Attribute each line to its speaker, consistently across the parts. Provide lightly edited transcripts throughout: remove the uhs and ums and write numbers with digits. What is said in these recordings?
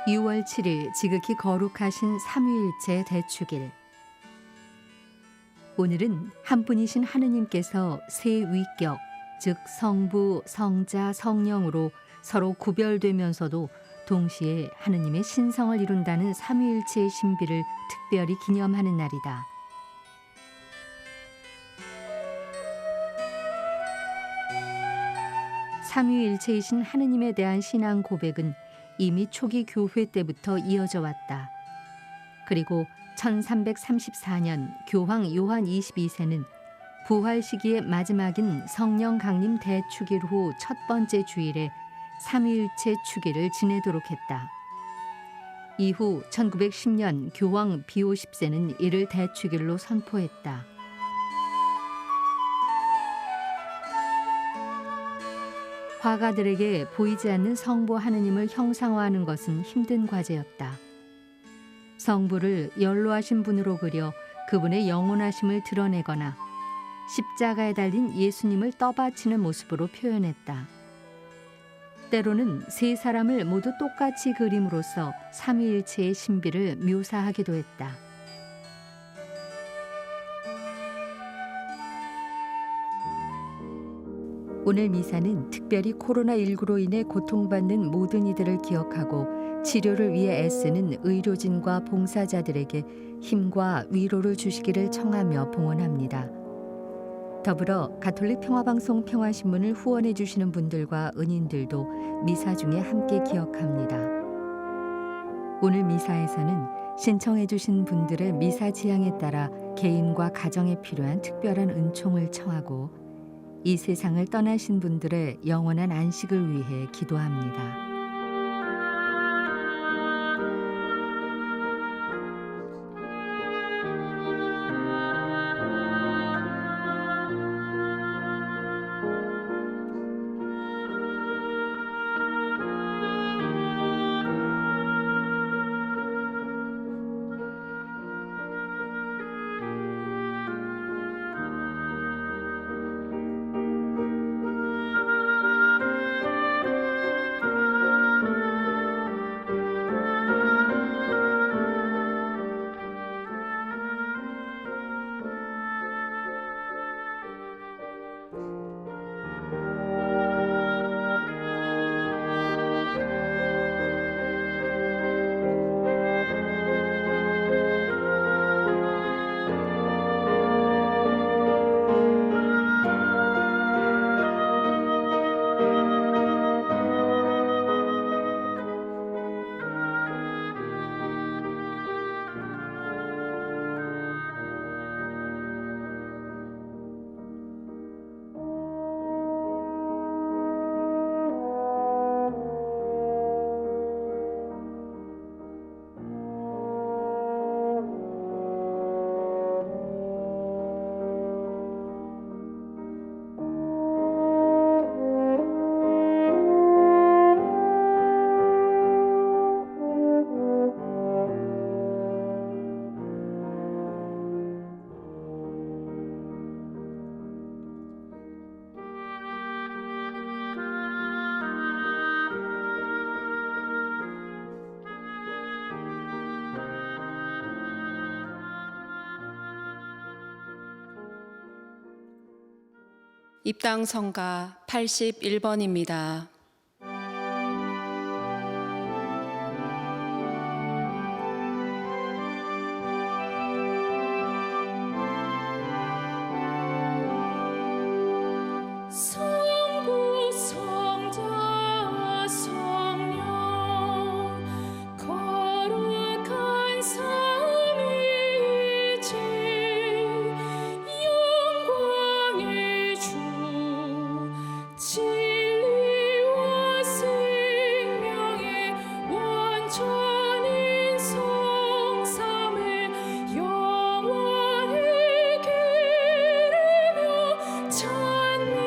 Speaker 1: 6월 7일 지극히 거룩하신 삼위일체 대축일. 오늘은 한 분이신 하느님께서 세 위격, 즉 성부, 성자, 성령으로 서로 구별되면서도 동시에 하느님의 신성을 이룬다는 삼위일체의 신비를 특별히 기념하는 날이다. 삼위일체이신 하느님에 대한 신앙 고백은 이미 초기 교회 때부터 이어져 왔다. 그리고 1334년 교황 요한 22세는 부활 시기의 마지막인 성령 강림 대축일 후 첫 번째 주일에 삼위일체 축일을 지내도록 했다. 이후 1910년 교황 비오 10세는 이를 대축일로 선포했다. 화가들에게 보이지 않는 성부 하느님을 형상화하는 것은 힘든 과제였다. 성부를 연로하신 분으로 그려 그분의 영원하심을 드러내거나 십자가에 달린 예수님을 떠받치는 모습으로 표현했다. 때로는 세 사람을 모두 똑같이 그림으로써 삼위일체의 신비를 묘사하기도 했다. 오늘 미사는 특별히 코로나19로 인해 고통받는 모든 이들을 기억하고 치료를 위해 애쓰는 의료진과 봉사자들에게 힘과 위로를 주시기를 청하며 봉헌합니다. 더불어 가톨릭 평화방송 평화신문을 후원해 주시는 분들과 은인들도 미사 중에 함께 기억합니다. 오늘 미사에서는 신청해 주신 분들의 미사 지향에 따라 개인과 가정에 필요한 특별한 은총을 청하고 이 세상을 떠나신 분들의 영원한 안식을 위해 기도합니다.
Speaker 2: 입당 성가 81번입니다.
Speaker 3: 성부 성자 성령 거룩한 삼위일체 영광의 주 진리와 생명의 원천인 성삼을 영원히 기리며 찬미하세.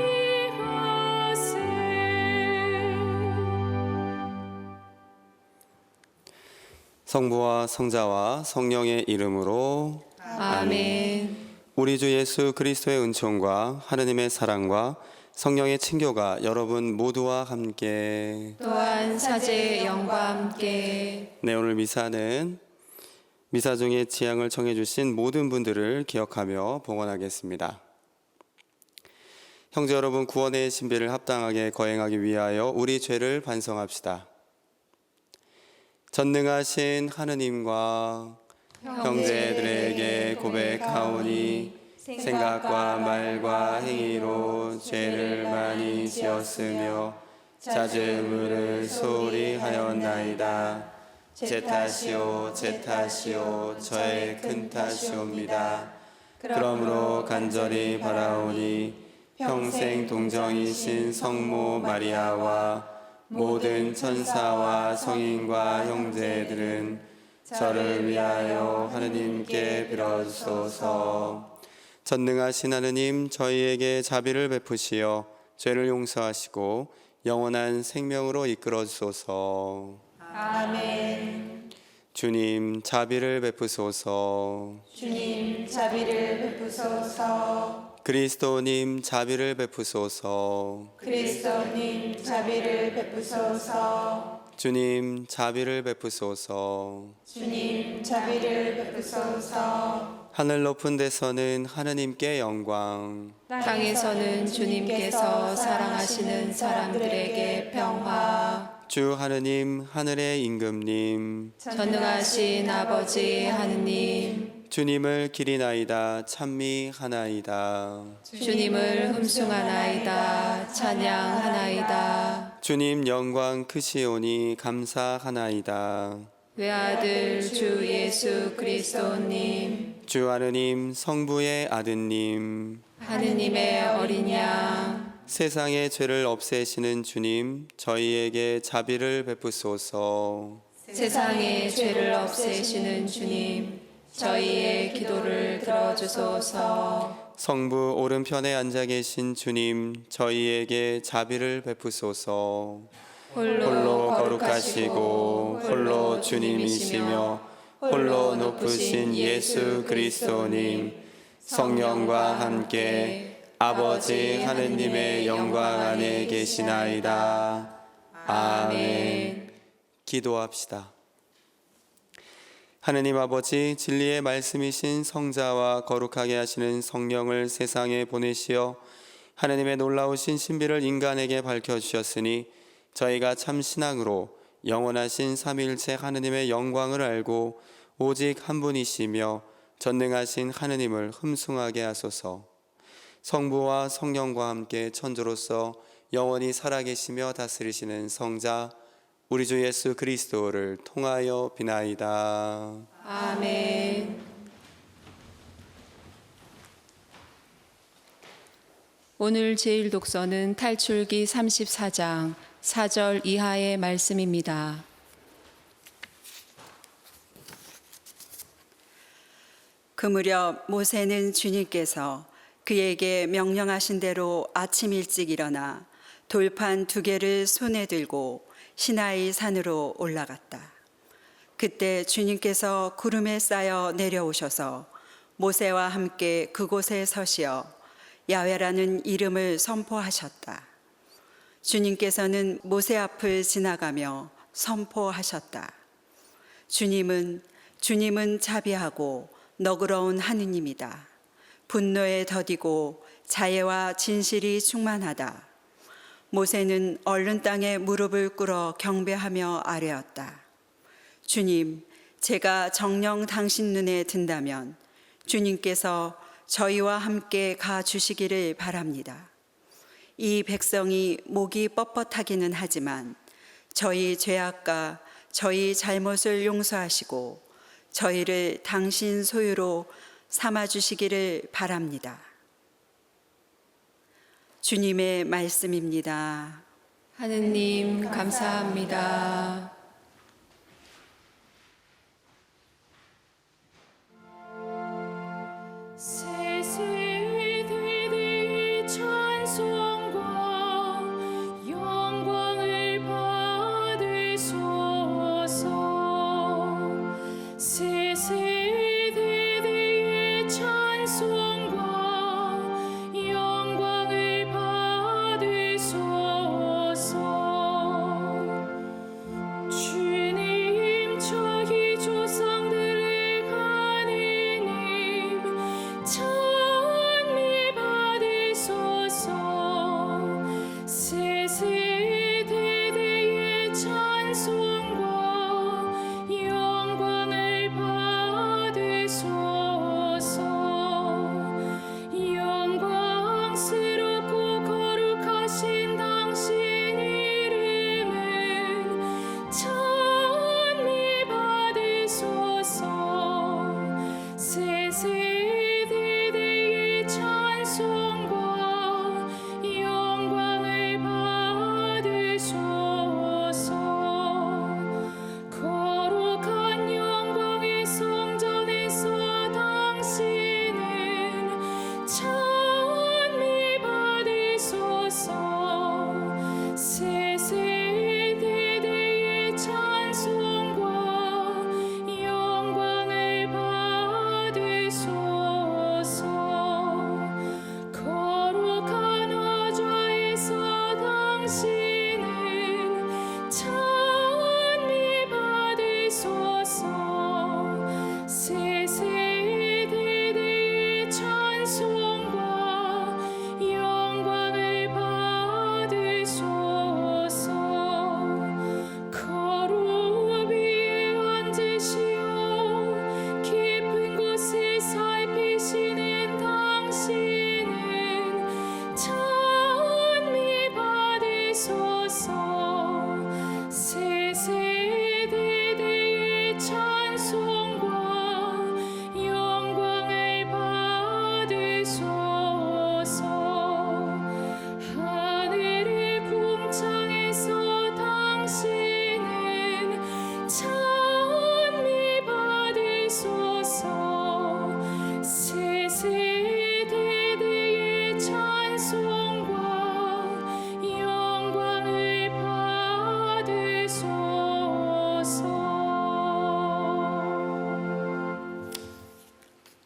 Speaker 4: 성부와 성자와 성령의 이름으로
Speaker 2: 아멘.
Speaker 4: 우리 주 예수 그리스도의 은총과 하느님의 사랑과 성령의 친교가 여러분 모두와 함께.
Speaker 2: 또한 사제의 영과 함께
Speaker 4: 네, 오늘 미사는 미사 중에 지향을 청해 주신 모든 분들을 기억하며 봉헌하겠습니다. 형제 여러분, 구원의 신비를 합당하게 거행하기 위하여 우리 죄를 반성합시다. 전능하신 하느님과 형제들에게 고백하오니 생각과 말과 행위로 죄를 많이 지었으며 잦음을 소홀히 하였나이다. 제 탓이요 제 탓이요 저의 큰 탓이옵니다. 그러므로 간절히 바라오니 평생 동정이신 성모 마리아와 모든 천사와 성인과 형제들은 저를 위하여 하느님께 빌어주소서. 전능하신 하느님, 저희에게 자비를 베푸시어 죄를 용서하시고 영원한 생명으로 이끌어 주소서.
Speaker 5: 아멘.
Speaker 4: 주님, 자비를 베푸소서.
Speaker 5: 주님, 자비를 베푸소서.
Speaker 4: 그리스도님, 자비를 베푸소서.
Speaker 5: 그리스도님, 자비를 베푸소서.
Speaker 4: 주님, 자비를 베푸소서.
Speaker 5: 주님, 자비를 베푸소서.
Speaker 4: 하늘 높은 데서는 하느님께 영광,
Speaker 2: 땅에서는 주님께서 사랑하시는 사람들에게 평화.
Speaker 4: 주 하느님, 하늘의 임금님,
Speaker 2: 전능하신 아버지 하느님,
Speaker 4: 주님을 기리나이다 찬미하나이다.
Speaker 2: 주님을 흠숭하나이다 찬양하나이다.
Speaker 4: 주님 영광 크시오니 감사하나이다.
Speaker 2: 외아들 주 예수 그리스도님,
Speaker 4: 주 하느님, 성부의 아드님,
Speaker 2: 하느님의 어린 양,
Speaker 4: 세상의 죄를 없애시는 주님, 저희에게 자비를 베푸소서.
Speaker 2: 세상의 죄를 없애시는 주님, 저희의 기도를 들어주소서.
Speaker 4: 성부 오른편에 앉아 계신 주님, 저희에게 자비를 베푸소서. 홀로 거룩하시고 홀로 주님이시며 홀로 높으신 예수 그리스도님, 성령과 함께 아버지 하느님의 영광 안에 계시나이다. 아멘. 기도합시다. 하느님 아버지, 진리의 말씀이신 성자와 거룩하게 하시는 성령을 세상에 보내시어 하느님의 놀라우신 신비를 인간에게 밝혀주셨으니 저희가 참 신앙으로 영원하신 삼위일체 하느님의 영광을 알고 오직 한 분이시며 전능하신 하느님을 흠숭하게 하소서. 성부와 성령과 함께 천주로서 영원히 살아계시며 다스리시는 성자 우리 주 예수 그리스도를 통하여 비나이다.
Speaker 2: 아멘. 오늘 제일 독서는 탈출기 34장 4절 이하의 말씀입니다.
Speaker 6: 그 무렵 모세는 주님께서 그에게 명령하신 대로 아침 일찍 일어나 돌판 2개를 손에 들고 시나이 산으로 올라갔다. 그때 주님께서 구름에 쌓여 내려오셔서 모세와 함께 그곳에 서시어 야훼라는 이름을 선포하셨다. 주님께서는 모세 앞을 지나가며 선포하셨다. 주님은 자비하고 너그러운 하느님이다. 분노에 더디고 자애와 진실이 충만하다. 모세는 얼른 땅에 무릎을 꿇어 경배하며 아뢰었다. 주님, 제가 정녕 당신 눈에 든다면 주님께서 저희와 함께 가 주시기를 바랍니다. 이 백성이 목이 뻣뻣하기는 하지만 저희 죄악과 저희 잘못을 용서하시고 저희를 당신 소유로 삼아 주시기를 바랍니다. 주님의 말씀입니다.
Speaker 2: 하느님 감사합니다.
Speaker 3: 세세대대의 찬송과 영광을 받으소서. 세세대대의 찬송과 영광을 받으소서.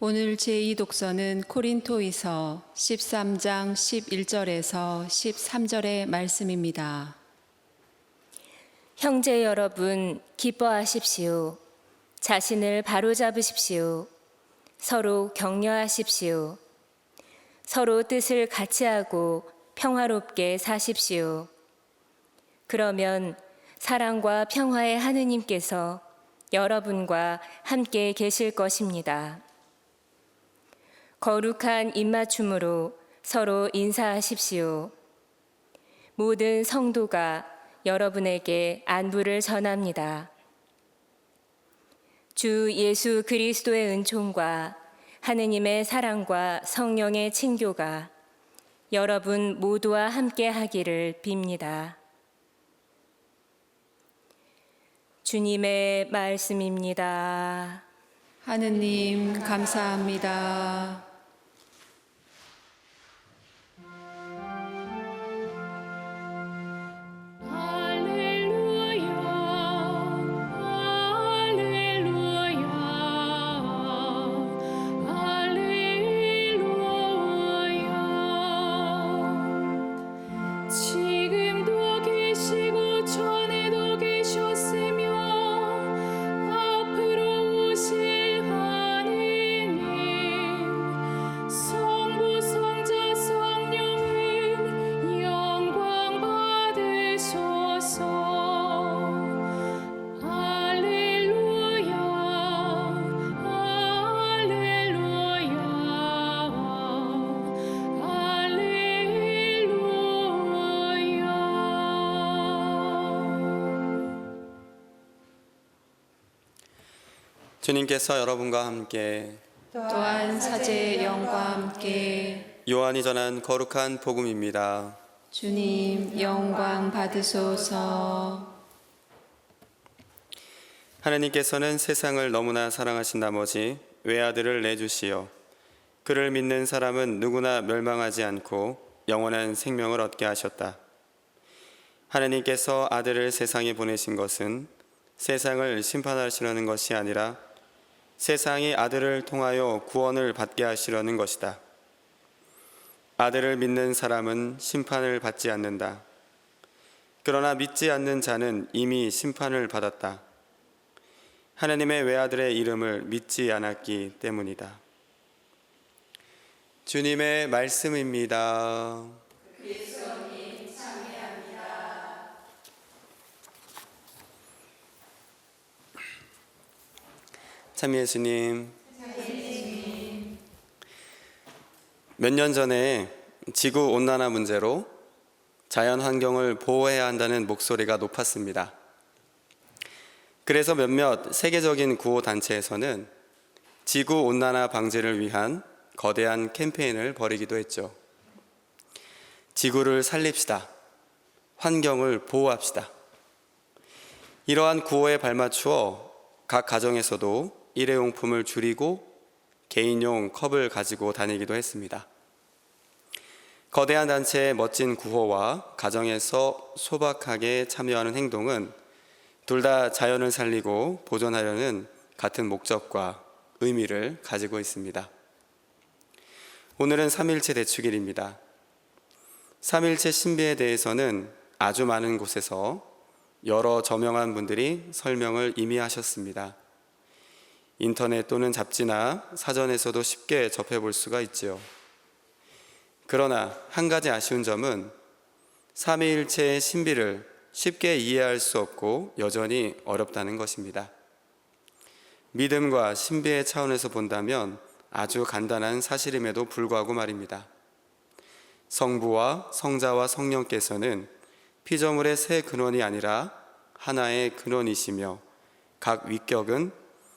Speaker 2: 오늘 제2독서는 코린토이서 13장 11절에서 13절의 말씀입니다.
Speaker 7: 형제 여러분, 기뻐하십시오. 자신을 바로잡으십시오. 서로 격려하십시오. 서로 뜻을 같이 하고 평화롭게 사십시오. 그러면 사랑과 평화의 하느님께서 여러분과 함께 계실 것입니다. 거룩한 입맞춤으로 서로 인사하십시오. 모든 성도가 여러분에게 안부를 전합니다. 주 예수 그리스도의 은총과 하느님의 사랑과 성령의 친교가 여러분 모두와 함께 하기를 빕니다. 주님의 말씀입니다.
Speaker 2: 하느님 감사합니다.
Speaker 3: 할렐루야 할렐루야 할렐루야 지금도 계시고 전에도 계셨으며 앞으로 오실 하느님 성부 성자 성령은 영광 받으소서. 할렐루야 할렐루야.
Speaker 4: 주님께서 여러분과 함께
Speaker 2: 또한 사제의 영과 함께
Speaker 4: 요한이 전한 거룩한 복음입니다.
Speaker 2: 주님 영광 받으소서.
Speaker 4: 하나님께서는 세상을 너무나 사랑하신 나머지 외아들을 내주시어 그를 믿는 사람은 누구나 멸망하지 않고 영원한 생명을 얻게 하셨다. 하나님께서 아들을 세상에 보내신 것은 세상을 심판하시려는 것이 아니라 세상이 아들을 통하여 구원을 받게 하시려는 것이다. 아들을 믿는 사람은 심판을 받지 않는다. 그러나 믿지 않는 자는 이미 심판을 받았다. 하나님의 외아들의 이름을 믿지 않았기 때문이다. 주님의 말씀입니다. 참 예수님, 몇 년 전에 지구온난화 문제로 자연 환경을 보호해야 한다는 목소리가 높았습니다. 그래서 몇몇 세계적인 구호단체에서는 지구온난화 방지를 위한 거대한 캠페인을 벌이기도 했죠. 지구를 살립시다. 환경을 보호합시다. 이러한 구호에 발맞추어 각 가정에서도 일회용품을 줄이고 개인용 컵을 가지고 다니기도 했습니다. 거대한 단체의 멋진 구호와 가정에서 소박하게 참여하는 행동은 둘 다 자연을 살리고 보존하려는 같은 목적과 의미를 가지고 있습니다. 오늘은 삼일체 대축일입니다. 삼일체 신비에 대해서는 아주 많은 곳에서 여러 저명한 분들이 설명을 이미 하셨습니다. 인터넷 또는 잡지나 사전에서도 쉽게 접해볼 수가 있지요. 그러나 한 가지 아쉬운 점은 삼위일체의 신비를 쉽게 이해할 수 없고 여전히 어렵다는 것입니다. 믿음과 신비의 차원에서 본다면 아주 간단한 사실임에도 불구하고 말입니다. 성부와 성자와 성령께서는 피조물의 세 근원이 아니라 하나의 근원이시며 각 위격은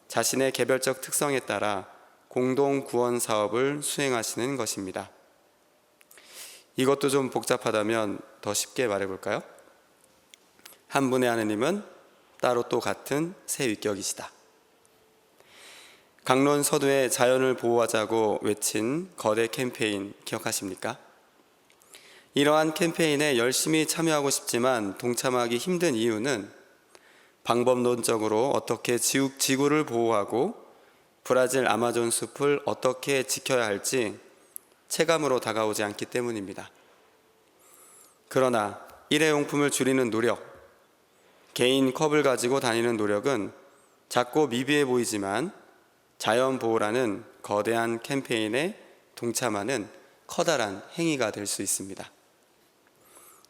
Speaker 4: 자신의 개별적 특성에 따라 공동 구원 사업을 수행하시는 것입니다. 이것도 좀 복잡하다면 더 쉽게 말해볼까요? 한 분의 하느님은 따로 또 같은 세 위격이시다. 강론 서두에 자연을 보호하자고 외친 거대 캠페인 기억하십니까? 이러한 캠페인에 열심히 참여하고 싶지만 동참하기 힘든 이유는 방법론적으로 어떻게 지구를 보호하고 브라질 아마존 숲을 어떻게 지켜야 할지 체감으로 다가오지 않기 때문입니다. 그러나 일회용품을 줄이는 노력, 개인 컵을 가지고 다니는 노력은 작고 미비해 보이지만 자연보호라는 거대한 캠페인에 동참하는 커다란 행위가 될 수 있습니다.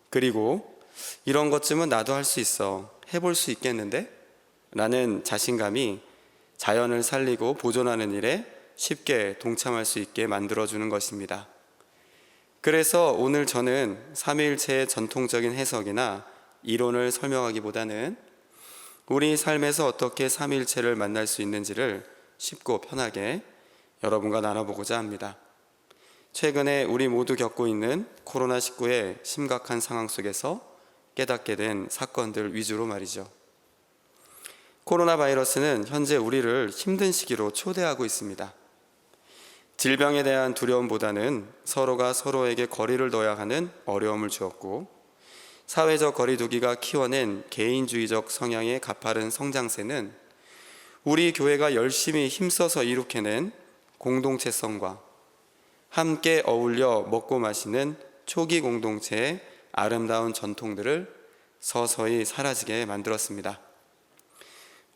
Speaker 4: 그리고 이런 것쯤은 나도 할 수 있어, 해볼 수 있겠는데? 라는 자신감이 자연을 살리고 보존하는 일에 쉽게 동참할 수 있게 만들어주는 것입니다. 그래서 오늘 저는 삼위일체의 전통적인 해석이나 이론을 설명하기보다는 우리 삶에서 어떻게 삼위일체를 만날 수 있는지를 쉽고 편하게 여러분과 나눠보고자 합니다. 최근에 우리 모두 겪고 있는 코로나19의 심각한 상황 속에서 깨닫게 된 사건들 위주로 말이죠. 코로나 바이러스는 현재 우리를 힘든 시기로 초대하고 있습니다. 질병에 대한 두려움보다는 서로가 서로에게 거리를 둬야 하는 어려움을 주었고, 사회적 거리두기가 키워낸 개인주의적 성향의 가파른 성장세는 우리 교회가 열심히 힘써서 이룩해낸 공동체성과 함께 어울려 먹고 마시는 초기 공동체의 아름다운 전통들을 서서히 사라지게 만들었습니다.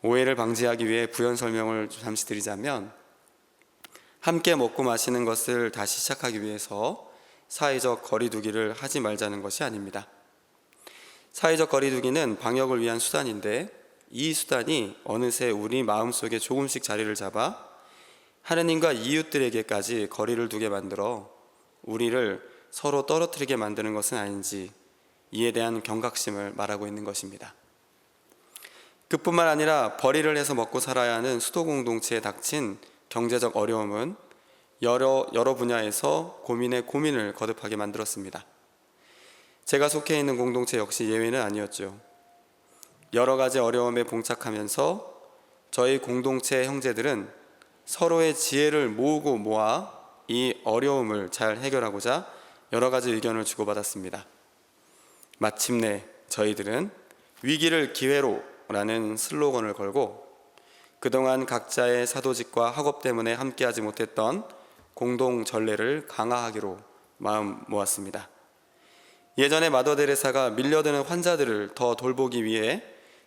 Speaker 4: 오해를 방지하기 위해 부연 설명을 잠시 드리자면, 함께 먹고 마시는 것을 다시 시작하기 위해서 사회적 거리두기를 하지 말자는 것이 아닙니다. 사회적 거리두기는 방역을 위한 수단인데, 이 수단이 어느새 우리 마음속에 조금씩 자리를 잡아 하느님과 이웃들에게까지 거리를 두게 만들어 우리를 서로 떨어뜨리게 만드는 것은 아닌지, 이에 대한 경각심을 말하고 있는 것입니다. 그뿐만 아니라 벌이를 해서 먹고 살아야 하는 수도 공동체에 닥친 경제적 어려움은 여러 분야에서 고민을 거듭하게 만들었습니다. 제가 속해 있는 공동체 역시 예외는 아니었죠. 여러 가지 어려움에 봉착하면서 저희 공동체 형제들은 서로의 지혜를 모으고 모아 이 어려움을 잘 해결하고자 여러 가지 의견을 주고받았습니다. 마침내 저희들은 위기를 기회로 라는 슬로건을 걸고 그동안 각자의 사도직과 학업 때문에 함께하지 못했던 공동 전례를 강화하기로 마음 모았습니다. 예전에 마더 데레사가 밀려드는 환자들을 더 돌보기 위해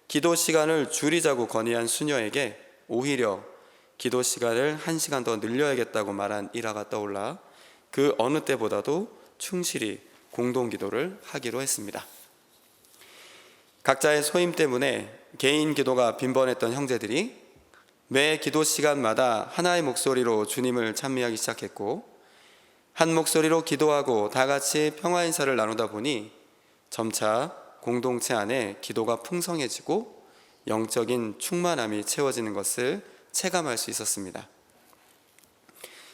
Speaker 4: 기도 시간을 줄이자고 건의한 수녀에게 오히려 기도 시간을 1시간 더 늘려야겠다고 말한 일화가 떠올라 그 어느 때보다도 충실히 공동 기도를 하기로 했습니다. 각자의 소임 때문에 개인 기도가 빈번했던 형제들이 매 기도 시간마다 하나의 목소리로 주님을 찬미하기 시작했고, 한 목소리로 기도하고 다 같이 평화 인사를 나누다 보니 점차 공동체 안에 기도가 풍성해지고 영적인 충만함이 채워지는 것을 체감할 수 있었습니다.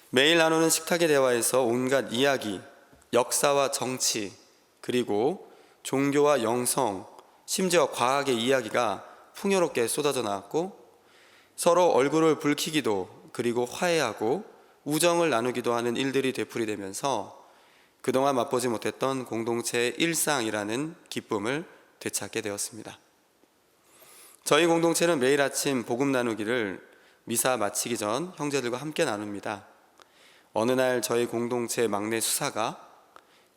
Speaker 4: 매일 나누는 식탁의 대화에서 온갖 이야기, 역사와 정치, 그리고 종교와 영성, 심지어 과학의 이야기가 풍요롭게 쏟아져 나왔고, 서로 얼굴을 붉히기도 그리고 화해하고 우정을 나누기도 하는 일들이 되풀이되면서 그동안 맛보지 못했던 공동체의 일상이라는 기쁨을 되찾게 되었습니다. 저희 공동체는 매일 아침 복음 나누기를 미사 마치기 전 형제들과 함께 나눕니다. 어느 날 저희 공동체 막내 수사가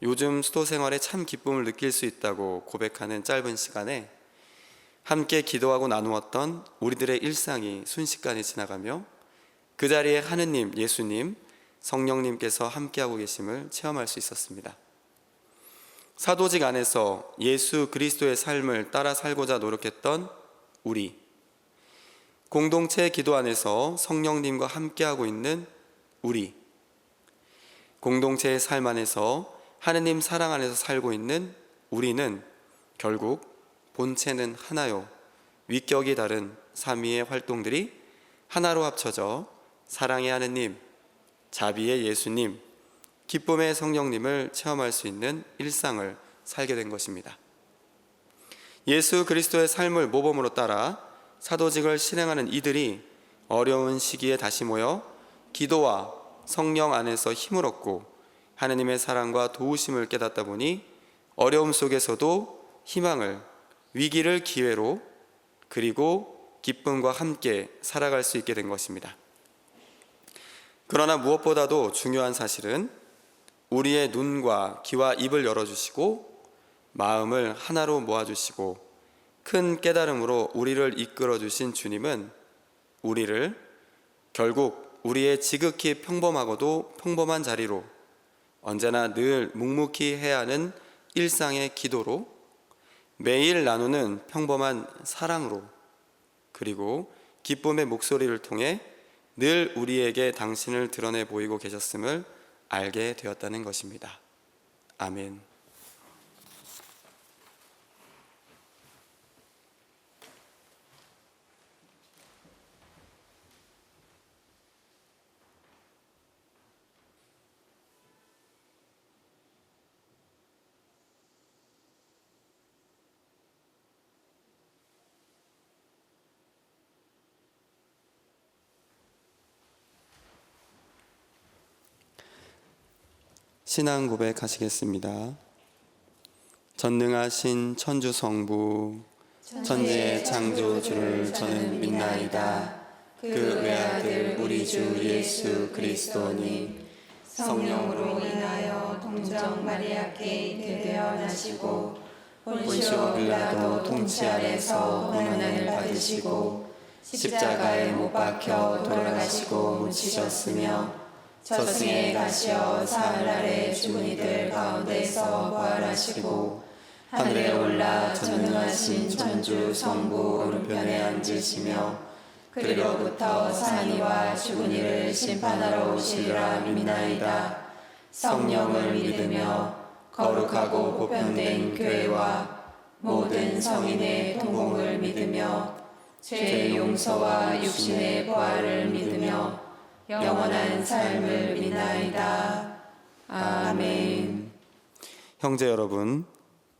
Speaker 4: 요즘 수도 생활에 참 기쁨을 느낄 수 있다고 고백하는 짧은 시간에 함께 기도하고 나누었던 우리들의 일상이 순식간에 지나가며 그 자리에 하느님, 예수님, 성령님께서 함께하고 계심을 체험할 수 있었습니다. 사도직 안에서 예수 그리스도의 삶을 따라 살고자 노력했던 우리, 공동체 기도 안에서 성령님과 함께하고 있는 우리, 공동체의 삶 안에서 하느님 사랑 안에서 살고 있는 우리는 결국 본체는 하나요, 위격이 다른 삼위의 활동들이 하나로 합쳐져 사랑의 하느님, 자비의 예수님, 기쁨의 성령님을 체험할 수 있는 일상을 살게 된 것입니다. 예수 그리스도의 삶을 모범으로 따라 사도직을 실행하는 이들이 어려운 시기에 다시 모여 기도와 성령 안에서 힘을 얻고 하느님의 사랑과 도우심을 깨닫다 보니 어려움 속에서도 희망을, 위기를 기회로, 그리고 기쁨과 함께 살아갈 수 있게 된 것입니다. 그러나 무엇보다도 중요한 사실은 우리의 눈과 귀와 입을 열어주시고 마음을 하나로 모아주시고 큰 깨달음으로 우리를 이끌어주신 주님은 우리를 결국 우리의 지극히 평범하고도 평범한 자리로 언제나 늘 묵묵히 해야 하는 일상의 기도로 매일 나누는 평범한 사랑으로 그리고 기쁨의 목소리를 통해 늘 우리에게 당신을 드러내 보이고 계셨음을 알게 되었다는 것입니다. 아멘. 신앙 고백하시겠습니다. 전능하신 천주 성부 천지의 창조주를 저는 믿나이다. 그 외아들 우리 주 예수 그리스도님
Speaker 5: 성령으로 인하여 동정 마리아께 잉태되어 나시고 본시오 빌라도 통치 아래서 고난을 받으시고 십자가에 못 박혀 돌아가시고 묻히셨으며 저승에 가시어 사흘 아래 죽은 이들 가운데서 부활하시고 하늘에 올라 전능하신 천주 성부 오른편에 앉으시며 그리로부터 산이와 죽은 이를 심판하러 오시리라 믿나이다. 성령을 믿으며 거룩하고 보편된 교회와 모든 성인의 통공을 믿으며 죄의 용서와 육신의 부활을 믿으며 영원한 삶을 믿나이다. 아멘.
Speaker 4: 형제 여러분,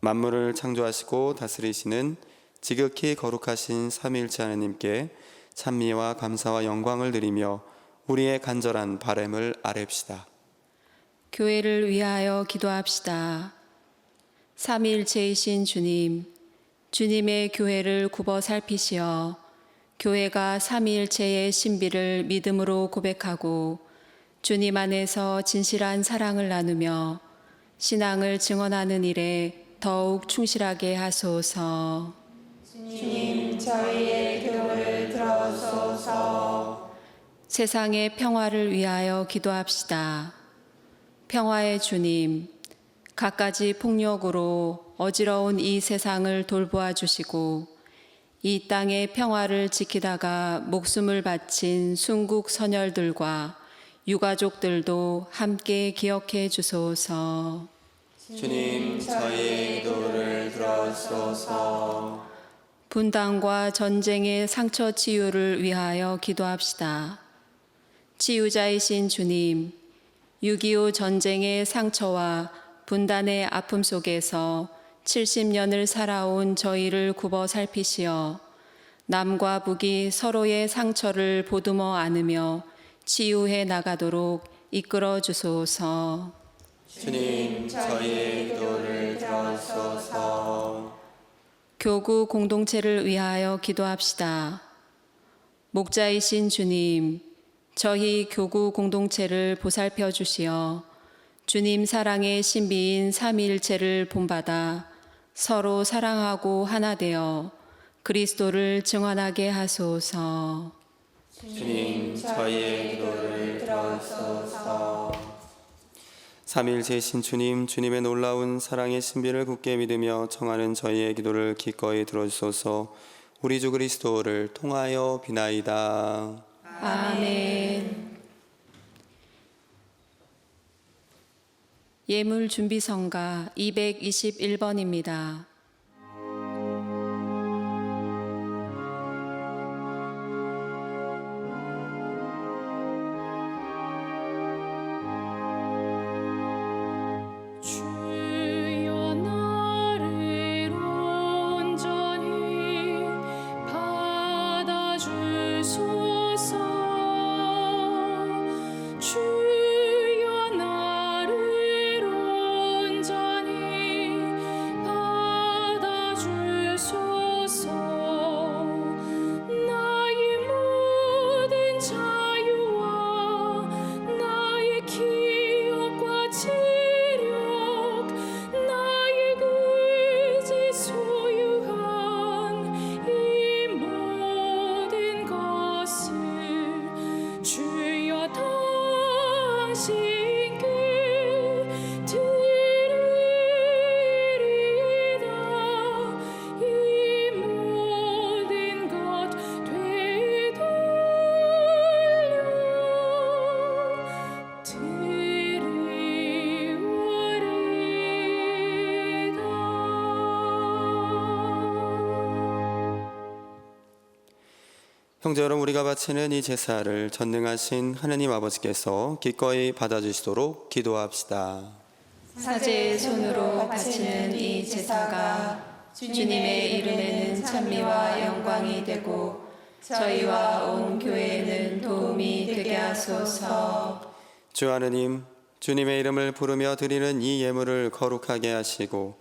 Speaker 4: 만물을 창조하시고 다스리시는 지극히 거룩하신 삼위일체 하나님께 찬미와 감사와 영광을 드리며 우리의 간절한 바램을 아뢰읍시다.
Speaker 2: 교회를 위하여 기도합시다. 삼위일체이신 주님, 주님의 교회를 굽어 살피시어 교회가 삼위일체의 신비를 믿음으로 고백하고 주님 안에서 진실한 사랑을 나누며 신앙을 증언하는 일에 더욱 충실하게 하소서.
Speaker 5: 주님, 저희의 교를 들어소서.
Speaker 2: 세상의 평화를 위하여 기도합시다. 평화의 주님, 갖가지 폭력으로 어지러운 이 세상을 돌보아 주시고 이 땅의 평화를 지키다가 목숨을 바친 순국 선열들과 유가족들도 함께 기억해 주소서.
Speaker 4: 주님, 저희의 기도를 들어소서.
Speaker 2: 분당과 전쟁의 상처 치유를 위하여 기도합시다. 치유자이신 주님, 6.25 전쟁의 상처와 분단의 아픔 속에서 70년을 살아온 저희를 굽어 살피시어 남과 북이 서로의 상처를 보듬어 안으며 치유해 나가도록 이끌어 주소서.
Speaker 4: 주님, 저희의 기도를 들어소서.
Speaker 2: 교구 공동체를 위하여 기도합시다. 목자이신 주님, 저희 교구 공동체를 보살펴 주시어 주님 사랑의 신비인 삼위일체를 본받아 서로 사랑하고 하나 되어 그리스도를 증언하게 하소서.
Speaker 4: 주님, 저희의 기도를 들어소서. 삼위일체이신 주님, 주님의 놀라운 사랑의 신비를 굳게 믿으며 청하는 저희의 기도를 기꺼이 들어주소서. 우리 주 그리스도를 통하여 비나이다.
Speaker 2: 아멘. 예물 준비 성가 221번입니다.
Speaker 3: 주여 나를 온전히 받아주소서. 주여 나를 온전히 받아주소서.
Speaker 4: 형제 여러분, 우리가 바치는 이 제사를 전능하신 하느님 아버지께서 기꺼이 받아주시도록 기도합시다.
Speaker 2: 사제의 손으로 바치는 이 제사가 주님의 이름에는 찬미와 영광이 되고 저희와 온 교회에는 도움이 되게 하소서.
Speaker 4: 주 하느님, 주님의 이름을 부르며 드리는 이 예물을 거룩하게 하시고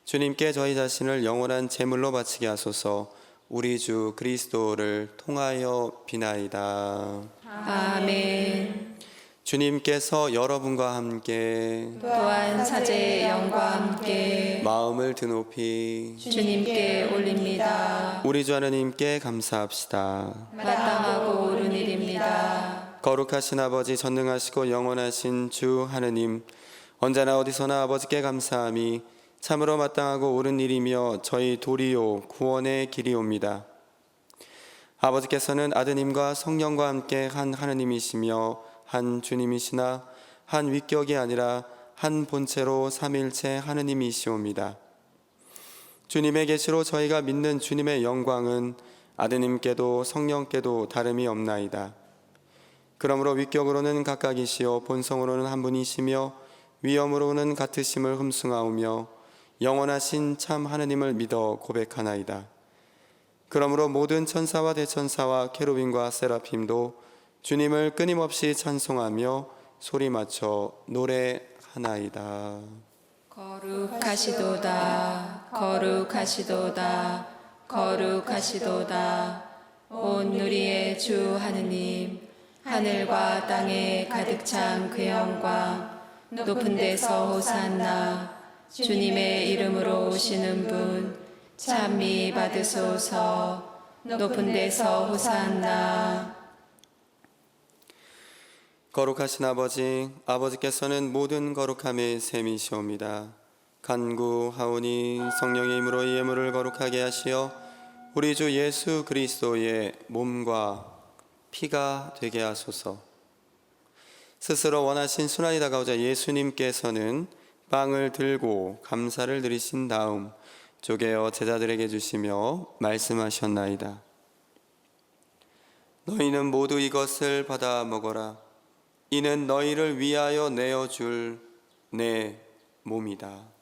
Speaker 4: 주님께 저희 자신을 영원한 제물로 바치게 하소서. 우리 주 그리스도를 통하여 비나이다.
Speaker 2: 아멘.
Speaker 4: 주님께서 여러분과 함께
Speaker 2: 또한 사제의 영과 함께
Speaker 4: 마음을 드높이
Speaker 2: 주님께 올립니다.
Speaker 4: 우리 주 하느님께 감사합시다.
Speaker 2: 마땅하고 옳은 일입니다.
Speaker 4: 거룩하신 아버지, 전능하시고 영원하신 주 하느님, 언제나 어디서나 아버지께 감사함이 참으로 마땅하고 옳은 일이며 저희 도리요 구원의 길이옵니다. 아버지께서는 아드님과 성령과 함께 한 하느님이시며 한 주님이시나 한 위격이 아니라 한 본체로 삼일체 하느님이시옵니다. 주님의 계시로 저희가 믿는 주님의 영광은 아드님께도 성령께도 다름이 없나이다. 그러므로 위격으로는 각각이시요 본성으로는 한 분이시며 위엄으로는 같으심을 흠숭하오며 영원하신 참 하느님을 믿어 고백하나이다. 그러므로 모든 천사와 대천사와 케루빈과 세라핌도 주님을 끊임없이 찬송하며 소리 맞춰 노래하나이다.
Speaker 2: 거룩하시도다, 거룩하시도다, 거룩하시도다. 온 누리의 주 하느님, 하늘과 땅에 가득 찬 그 영광, 높은 데서 호산나. 주님의 이름으로 오시는 분 찬미 받으소서. 높은 데서 호산나.
Speaker 4: 거룩하신 아버지, 아버지께서는 모든 거룩함의 셈이시옵니다. 간구하오니 성령의 힘으로 이 예물을 거룩하게 하시어 우리 주 예수 그리스도의 몸과 피가 되게 하소서. 스스로 원하신 순환이 다가오자 예수님께서는 빵을 들고 감사를 드리신 다음 쪼개어 제자들에게 주시며 말씀하셨나이다. 너희는 모두 이것을 받아 먹어라. 이는 너희를 위하여 내어줄 내 몸이다.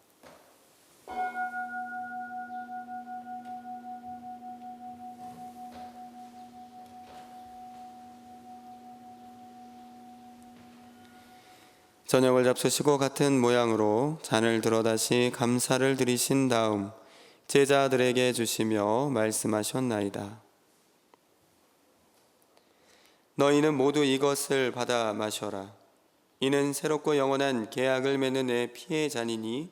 Speaker 4: 저녁을 잡수시고 같은 모양으로 잔을 들어 다시 감사를 드리신 다음 제자들에게 주시며 말씀하셨나이다. 너희는 모두 이것을 받아 마셔라. 이는 새롭고 영원한 계약을 맺는 내 피의 잔이니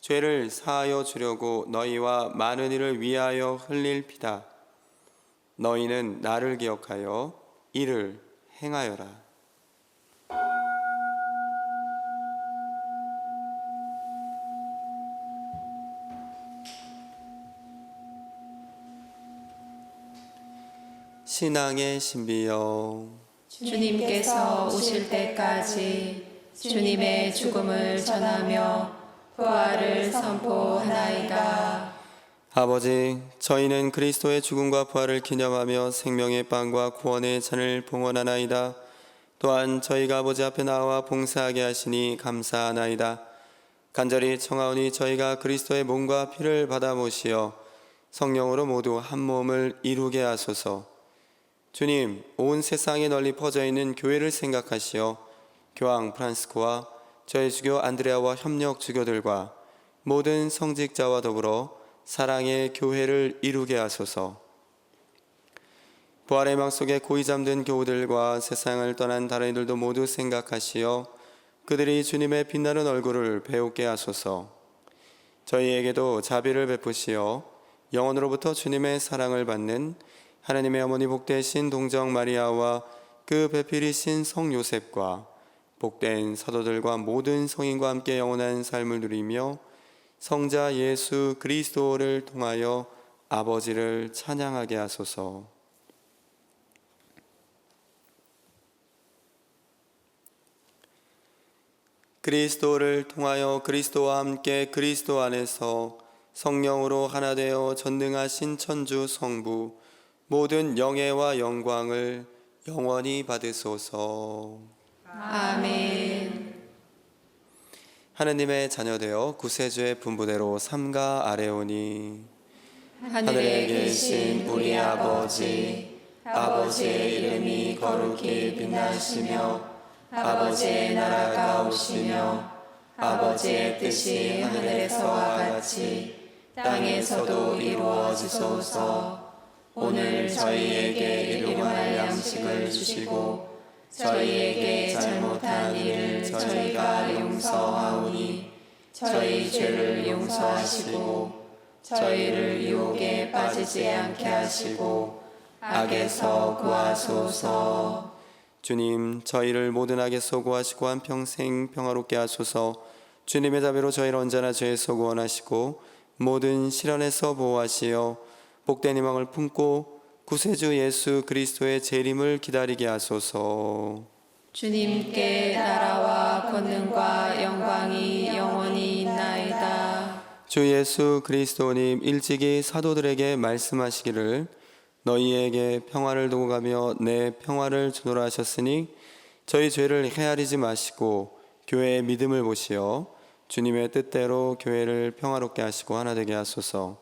Speaker 4: 죄를 사하여 주려고 너희와 많은 이를 위하여 흘릴 피다. 너희는 나를 기억하여 이를 행하여라. 신앙의 신비여,
Speaker 2: 주님께서 오실 때까지 주님의 죽음을 전하며 부활을 선포하나이다.
Speaker 4: 아버지, 저희는 그리스도의 죽음과 부활을 기념하며 생명의 빵과 구원의 잔을 봉헌하나이다. 또한 저희가 아버지 앞에 나와 봉사하게 하시니 감사하나이다. 간절히 청하오니 저희가 그리스도의 몸과 피를 받아 모시어 성령으로 모두 한 몸을 이루게 하소서. 주님, 온 세상에 널리 퍼져 있는 교회를 생각하시어 교황 프란스코와 저희 주교 안드레아와 협력 주교들과 모든 성직자와 더불어 사랑의 교회를 이루게 하소서. 부활의 막 속에 고이 잠든 교우들과 세상을 떠난 다른 이들도 모두 생각하시어 그들이 주님의 빛나는 얼굴을 배우게 하소서. 저희에게도 자비를 베푸시어 영원으로부터 주님의 사랑을 받는 하나님의 어머니 복되신 동정 마리아와 그 배필이신 성 요셉과 복된 사도들과 모든 성인과 함께 영원한 삶을 누리며 성자 예수 그리스도를 통하여 아버지를 찬양하게 하소서. 그리스도를 통하여 그리스도와 함께 그리스도 안에서 성령으로 하나 되어 전능하신 천주 성부 모든 영예와 영광을 영원히 받으소서.
Speaker 2: 아멘.
Speaker 4: 하느님의 자녀되어 구세주의 분부대로 삼가 아뢰오니
Speaker 2: 하늘에 계신 우리 아버지, 아버지의 이름이 거룩히 빛나시며 아버지의 나라가 오시며 아버지의 뜻이 하늘에서와 같이 땅에서도 이루어지소서. 오늘 저희에게 일용할 양식을 주시고 저희에게 잘못한 일을 저희가 용서하오니 저희 죄를 용서하시고 저희를 유혹에 빠지지 않게 하시고 악에서 구하소서.
Speaker 4: 주님, 저희를 모든 악에서 구하시고 한평생 평화롭게 하소서. 주님의 자비로 저희를 언제나 죄에서 구원하시고 모든 시련에서 보호하시어 복된 희망을 품고 구세주 예수 그리스도의 재림을 기다리게 하소서.
Speaker 2: 주님께 나라와 권능과 영광이 영원히 있나이다.
Speaker 4: 주 예수 그리스도님 일찍이 사도들에게 말씀하시기를 너희에게 평화를 두고 가며 내 평화를 주노라 하셨으니 저희 죄를 헤아리지 마시고 교회의 믿음을 보시어 주님의 뜻대로 교회를 평화롭게 하시고 하나 되게 하소서.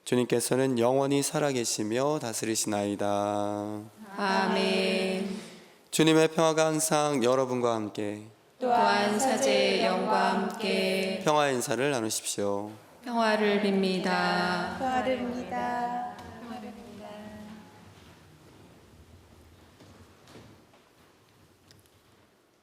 Speaker 4: 주님께서는 영원히 살아계시며 다스리시나이다.
Speaker 2: 아멘.
Speaker 4: 주님의 평화가 항상 여러분과 함께
Speaker 2: 또한 사제의 영과 함께
Speaker 4: 평화의 인사를 나누십시오.
Speaker 2: 평화를 빕니다.
Speaker 5: 평화를입니다.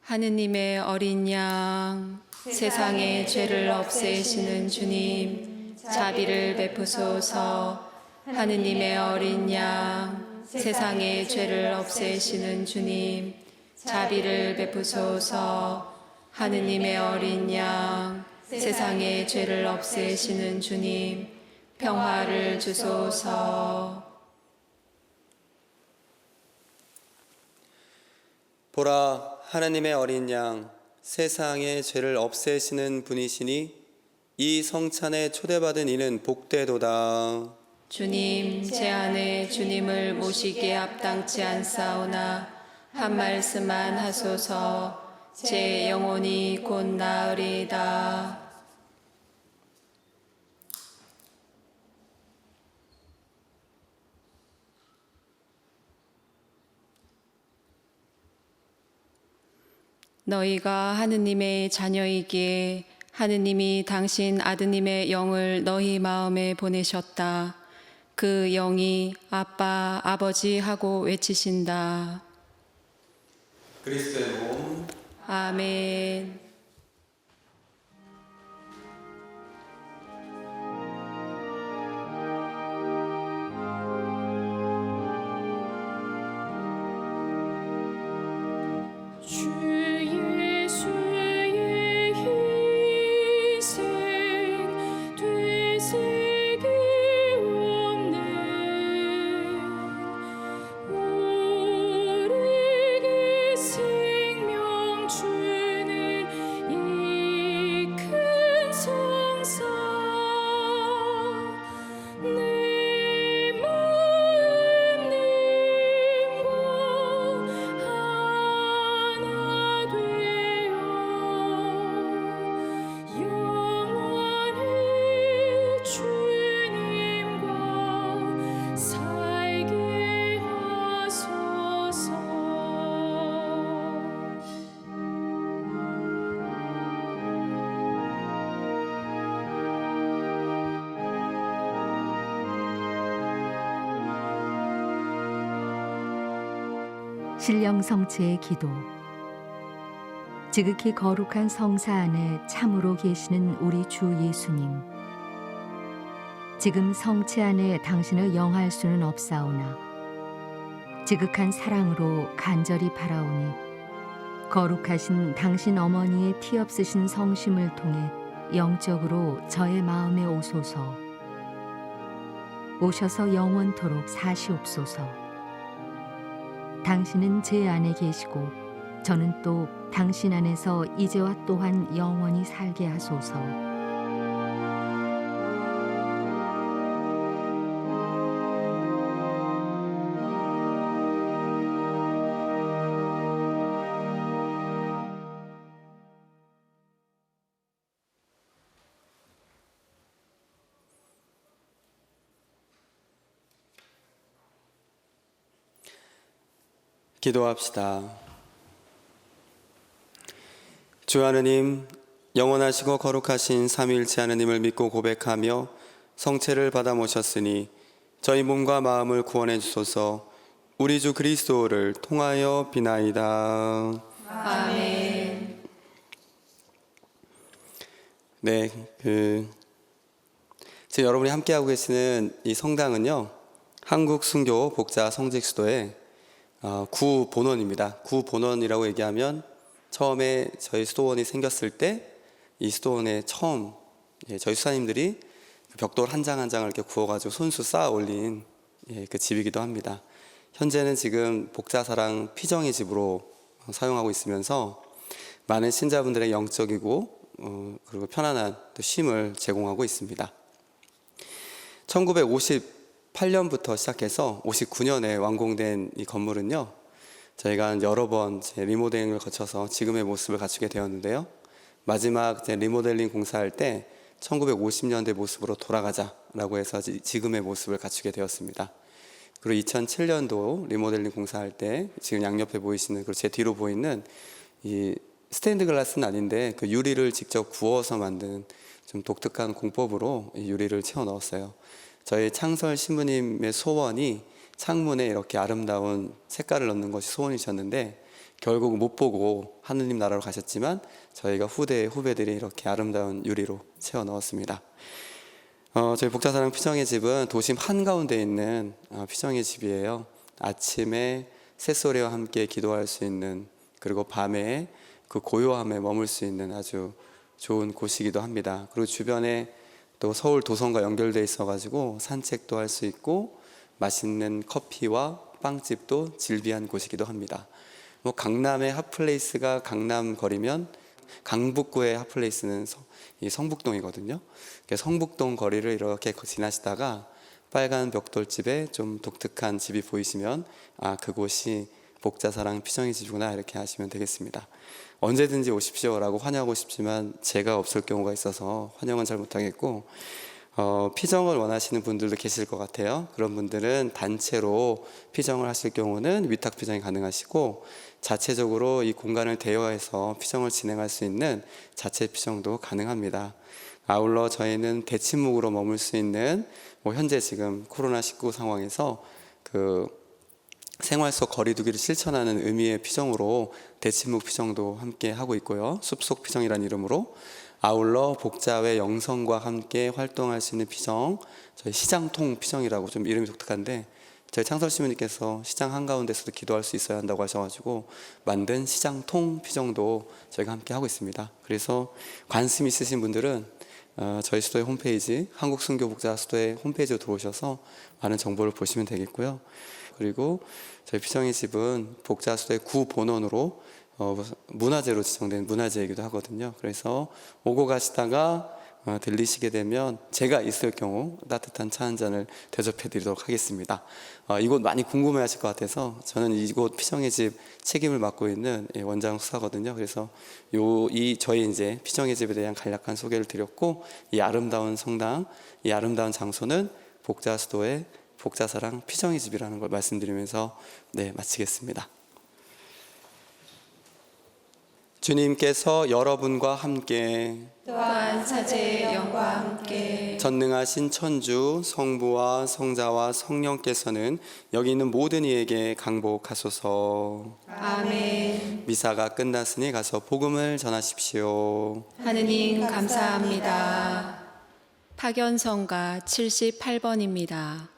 Speaker 2: 하느님의 어린 양, 세상의 죄를 없애시는 주님, 자비를 베푸소서. 하느님의 어린 양, 세상의 죄를 없애시는 주님, 자비를 베푸소서. 하느님의 어린 양, 세상의 죄를 없애시는 주님, 평화를 주소서.
Speaker 4: 보라, 하나님의 어린 양, 세상의 죄를 없애시는 분이시니 이 성찬에 초대받은 이는 복되도다.
Speaker 2: 주님, 제 안에 주님을 모시기에 합당치 않사오나 한 말씀만 하소서. 제 영혼이 곧 나으리이다. 너희가 하느님의 자녀이기에 하느님이 당신 아드님의 영을 너희 마음에 보내셨다. 그 영이 아빠, 아버지 하고 외치신다.
Speaker 4: 그리스도의 몸,
Speaker 2: 아멘.
Speaker 3: 주 예수의 희생 되새김 없네. 우리에게 생명 주는 이 큰 성사 내 마음 님과 하나 되어 영원히 주님과 살게 하소서.
Speaker 1: 신령 성체의 기도. 지극히 거룩한 성사 안에 참으로 계시는 우리 주 예수님. 지금 성체 안에 당신을 영할 수는 없사오나 지극한 사랑으로 간절히 바라오니 거룩하신 당신 어머니의 티 없으신 성심을 통해 영적으로 저의 마음에 오소서. 오셔서 영원토록 사시옵소서. 당신은 제 안에 계시고 저는 또 당신 안에서 이제와 또한 영원히 살게 하소서.
Speaker 4: 기도합시다. 주 하느님, 영원하시고 거룩하신 삼위일체 하느님을 믿고 고백하며 성체를 받아 모셨으니 저희 몸과 마음을 구원해 주소서. 우리 주 그리스도를 통하여 비나이다.
Speaker 5: 아멘.
Speaker 4: 네, 지금 여러분이 함께하고 계시는 이 성당은요, 한국 순교 복자 성직수도의 구본원입니다. 구본원이라고 얘기하면 처음에 저희 수도원이 생겼을 때 이 수도원에 처음 저희 수사님들이 벽돌 한 장 한 장을 이렇게 구워가지고 손수 쌓아 올린 그 집이기도 합니다. 현재는 지금 복자사랑 피정의 집으로 사용하고 있으면서 많은 신자분들의 영적이고 그리고 편안한 또 쉼을 제공하고 있습니다. 1958년부터 시작해서 59년에 완공된 이 건물은요, 저희가 여러 번 리모델링을 거쳐서 지금의 모습을 갖추게 되었는데요. 마지막 리모델링 공사할 때 1950년대 모습으로 돌아가자라고 해서 지금의 모습을 갖추게 되었습니다. 그리고 2007년도 리모델링 공사할 때 지금 양옆에 보이시는, 그리고 제 뒤로 보이는 이 스테인드 글라스는 아닌데 그 유리를 직접 구워서 만든 좀 독특한 공법으로 이 유리를 채워 넣었어요. 저희 창설 신부님의 소원이 창문에 이렇게 아름다운 색깔을 넣는 것이 소원이셨는데 결국 못 보고 하느님 나라로 가셨지만 저희가 후배들이 이렇게 아름다운 유리로 채워 넣었습니다. 저희 복자사랑 피정의 집은 도심 한가운데 있는 피정의 집이에요. 아침에 새소리와 함께 기도할 수 있는, 그리고 밤에 그 고요함에 머물 수 있는 아주 좋은 곳이기도 합니다. 그리고 주변에 또 서울 도성과 연결되어 있어가지고 산책도 할 수 있고 맛있는 커피와 빵집도 즐비한 곳이기도 합니다. 뭐 강남의 핫플레이스가 강남 거리면 강북구의 핫플레이스는 이 성북동이거든요. 성북동 거리를 이렇게 지나시다가 빨간 벽돌집에 좀 독특한 집이 보이시면 그곳이 복자사랑 피정의 집이구나 이렇게 하시면 되겠습니다. 언제든지 오십시오라고 환영하고 싶지만 제가 없을 경우가 있어서 환영은 잘 못하겠고, 피정을 원하시는 분들도 계실 것 같아요. 그런 분들은 단체로 피정을 하실 경우는 위탁 피정이 가능하시고, 자체적으로 이 공간을 대여해서 피정을 진행할 수 있는 자체 피정도 가능합니다. 아울러 저희는 대침묵으로 머물 수 있는, 현재 지금 코로나19 상황에서 생활 속 거리두기를 실천하는 의미의 피정으로 대침묵 피정도 함께 하고 있고요. 숲속 피정이라는 이름으로. 아울러 복자회 영성과 함께 활동할 수 있는 피정, 저희 시장통 피정이라고 좀 이름이 독특한데, 저희 창설 시민님께서 시장 한가운데서도 기도할 수 있어야 한다고 하셔가지고 만든 시장통 피정도 저희가 함께 하고 있습니다. 그래서 관심 있으신 분들은 저희 수도의 홈페이지, 한국순교복자수도의 홈페이지로 들어오셔서 많은 정보를 보시면 되겠고요. 그리고 저희 피정의 집은 복자수도의 구본원으로 문화재로 지정된 문화재이기도 하거든요. 그래서 오고 가시다가 들리시게 되면 제가 있을 경우 따뜻한 차 한 잔을 대접해 드리도록 하겠습니다. 이곳 많이 궁금해 하실 것 같아서 저는 이곳 피정의 집 책임을 맡고 있는 원장 수사거든요. 그래서 저희 이제 피정의 집에 대한 간략한 소개를 드렸고, 이 아름다운 성당, 이 아름다운 장소는 복자수도의 복자사랑 피정의 집이라는 걸 말씀드리면서 마치겠습니다. 주님께서 여러분과 함께
Speaker 5: 또한 사제의 영과 함께
Speaker 4: 전능하신 천주 성부와 성자와 성령께서는 여기 있는 모든 이에게 강복하소서.
Speaker 5: 아멘.
Speaker 4: 미사가 끝났으니 가서 복음을 전하십시오.
Speaker 5: 하느님 감사합니다.
Speaker 2: 파견성가 78번입니다.